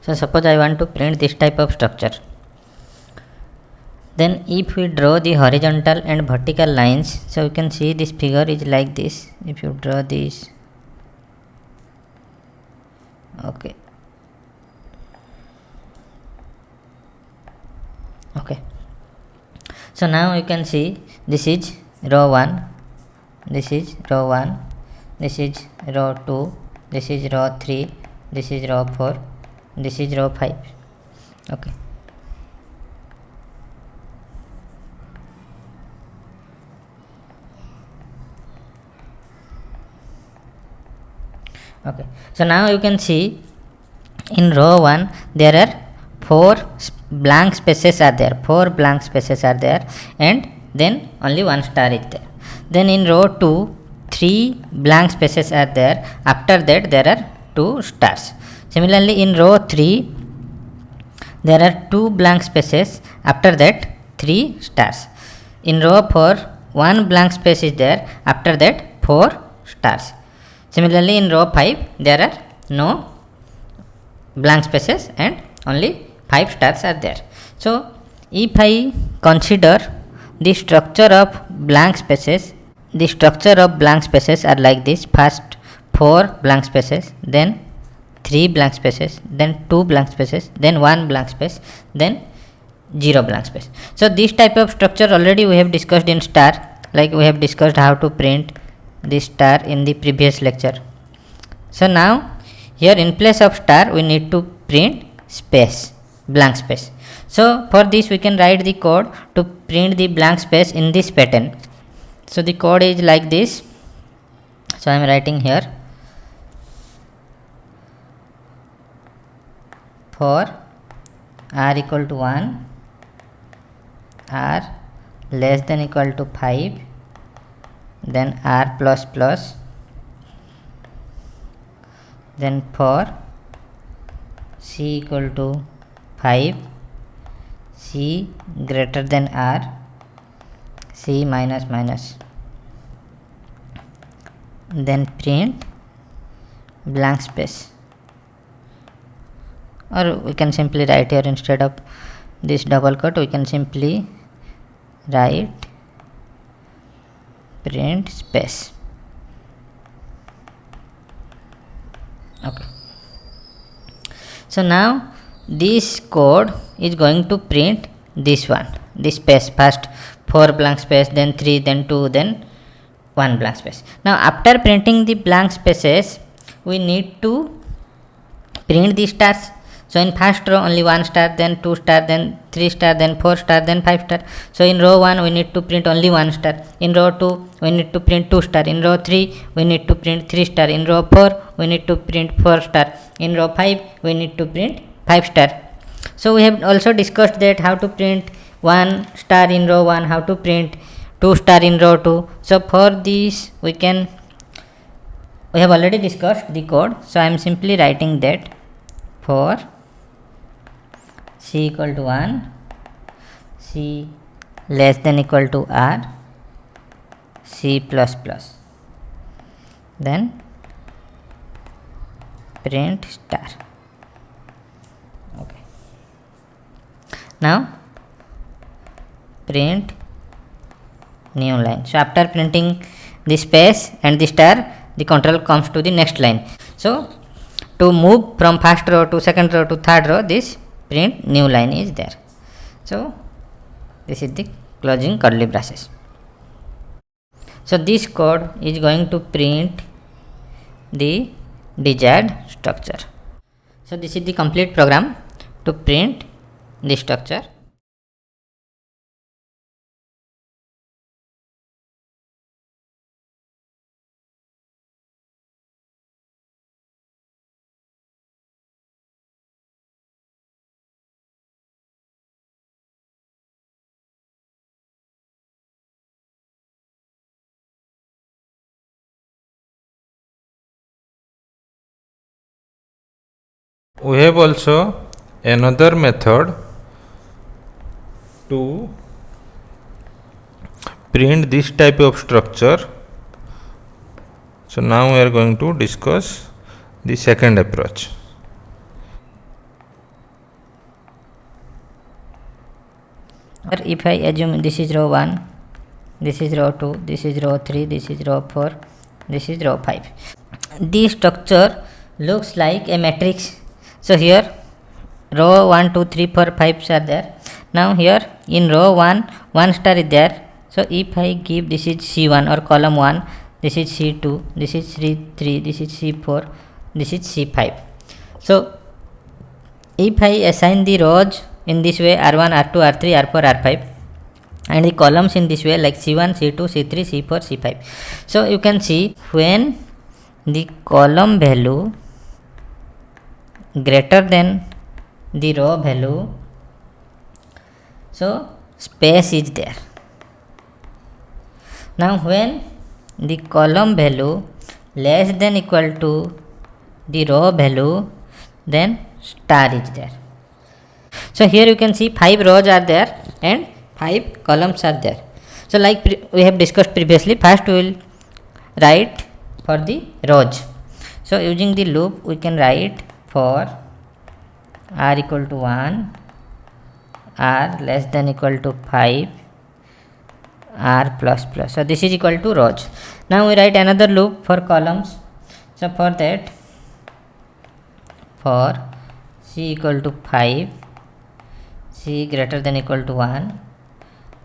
So suppose I want to print this type of structure. Then if we draw the horizontal and vertical lines, so you can see this figure is like this. If you draw this, okay, so now you can see this is row 1, this is row 1, this is row 2, this is row 3, this is row 4, this is row 5. Okay, so now you can see in row 1 there are 4 blank spaces are there, and then only one star is there. Then in row 2 3 blank spaces are there, after that there are 2 stars. Similarly in row 3 there are 2 blank spaces, after that 3 stars. In row 4 1 blank space is there, after that 4 stars. Similarly in row 5 there are no blank spaces and only 5 stars are there. So if I consider the structure of blank spaces, the structure of blank spaces are like this: first 4 blank spaces, then 3 blank spaces, then 2 blank spaces, then 1 blank space, then 0 blank space. So this type of structure already we have discussed in star, like we have discussed how to print this star in the previous lecture. So now here in place of star we need to print space, blank space. So for this we can write the code to print the blank space in this pattern. So the code is like this. So I am writing here: for r equal to 1, r less than equal to 5, then r plus plus, then for c equal to 5, c greater than r, c minus minus, then print blank space. Or we can simply write here, instead of this double quote we can simply write print space. Okay, so now this code is going to print this one, this space, first 4 blank space, then 3, then 2, then 1 blank space. Now after printing the blank spaces we need to print the stars. So in first row only 1 star, then 2 star, then 3 star, then 4 star, then 5 star. So in row 1 we need to print only 1 star. In row 2 we need to print 2 star. In row 3 we need to print 3 star. In row 4 we need to print 4 star. In row 5 we need to print 5 star. So we have also discussed that how to print 1 star in row 1, how to print 2 star in row 2. So for this we have already discussed the code. So I am simply writing that for c equal to 1, c less than equal to r, c plus plus, then print star. Okay, now print new line. So after printing the space and the star, the control comes to the next line. So to move from first row to second row to third row, this print new line is there. So this is the closing curly braces. So this code is going to print the desired structure. So this is the complete program to print the structure. We have also another method to print this type of structure. So now we are going to discuss the second approach. or if I assume this is row 1, this is row 2, this is row 3, this is row 4, this is row 5. This structure looks like a matrix. So here row 1, 2, 3, 4, 5 are there. Now here in row 1, 1 star is there. So if I give this is C1 or column 1, this is C2, this is C3, this is C4, this is C5. So if I assign the rows in this way R1, R2, R3, R4, R5 and the columns in this way like C1, C2, C3, C4, C5. So you can see when the column value greater than the row value, so space is there. Now when the column value less than equal to the row value, then star is there. So here you can see 5 rows are there and 5 columns are there. So like we have discussed previously, first we will write for the rows. So using the loop we can write for r equal to 1, r less than equal to 5, r plus plus. So this is equal to rows. Now we write another loop for columns. So for that, for c equal to 5, c greater than equal to 1,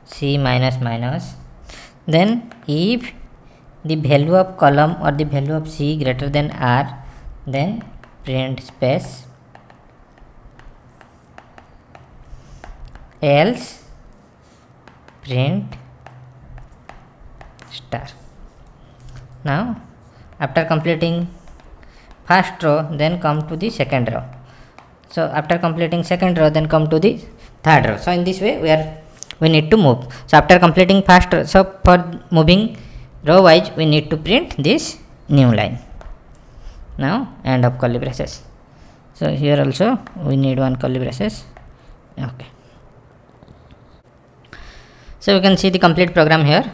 c minus minus, then if the value of column or the value of c greater than r, then print space, else print star. Now after completing first row, then come to the second row. So after completing second row, then come to the third row. So in this way we need to move. So after completing first row, so for moving row wise we need to print this new line. Now end of curly braces. So here also we need one curly braces. Okay. So you can see the complete program here.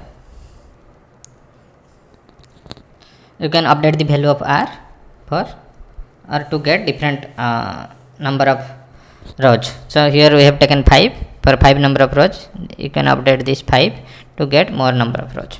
You can update the value of r for or to get different number of rows. So here we have taken 5 for 5 number of rows. You can update this 5 to get more number of rows.